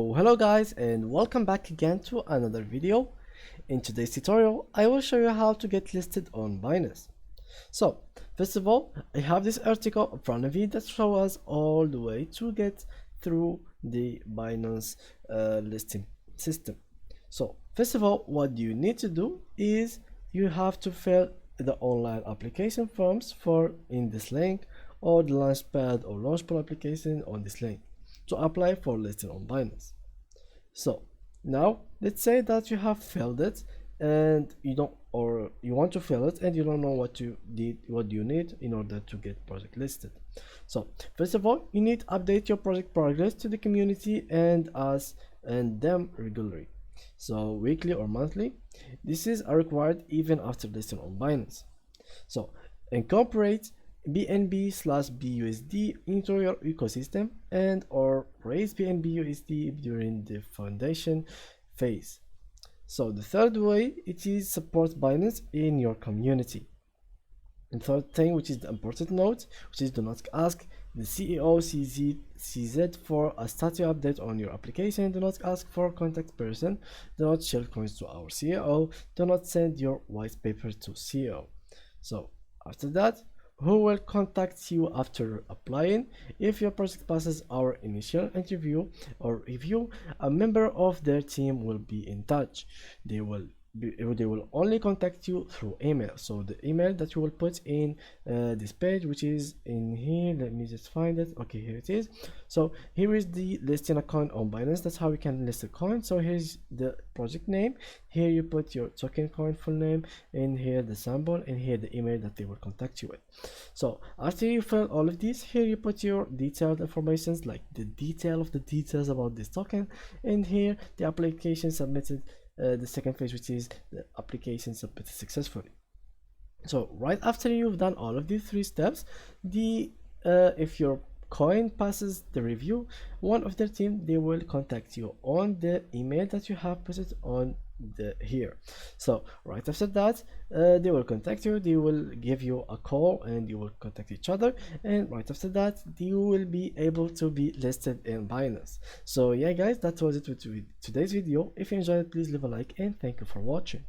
So hello guys and welcome back again to another video. In today's tutorial I will show you how to get listed on Binance. So first of all, I have this article in front of me that shows us all the way to get through the Binance listing system. So first of all, what you need to do is you have to fill the online application forms for in this link, or the launchpad or launchpad application on this link to apply for listing on Binance. So now let's say that you have filled it and you don't, or you want to fill it and you don't know what you need in order to get project listed. So first of all, you need to update your project progress to the community and us and them regularly, so weekly or monthly. This is required even after listing on Binance. So incorporate BNB/BUSD into your ecosystem and or raise BNB/USD during the foundation phase. So the third way, it is support Binance in your community. And third thing, which is the important note, which is do not ask the CEO CZ for a status update on your application. Do not ask for contact person. Do not share coins to our CEO. Do not send your white paper to CEO. So after that, who will contact you after applying? If your project passes our initial interview or review, a member of their team will be in touch. They will only contact you through email. So the email that you will put in this page, which is in here, let me just find it. Okay, here it is. So here is the listing account on Binance. That's how we can list a coin. So here's the project name. Here you put your token coin full name, and here the symbol, and here the email that they will contact you with. So after you fill all of these, here you put your detailed informations, like the detail of the details about this token, and here the application submitted, the second phase, which is the application submitted successfully. So right after you've done all of these three steps, if your coin passes the review, one of their team, they will contact you on the email that you have put it on here. So right after that, they will contact you, they will give you a call, and you will contact each other, and right after that you will be able to be listed in Binance. So yeah guys, that was it with today's video. If you enjoyed it, please leave a like, and thank you for watching.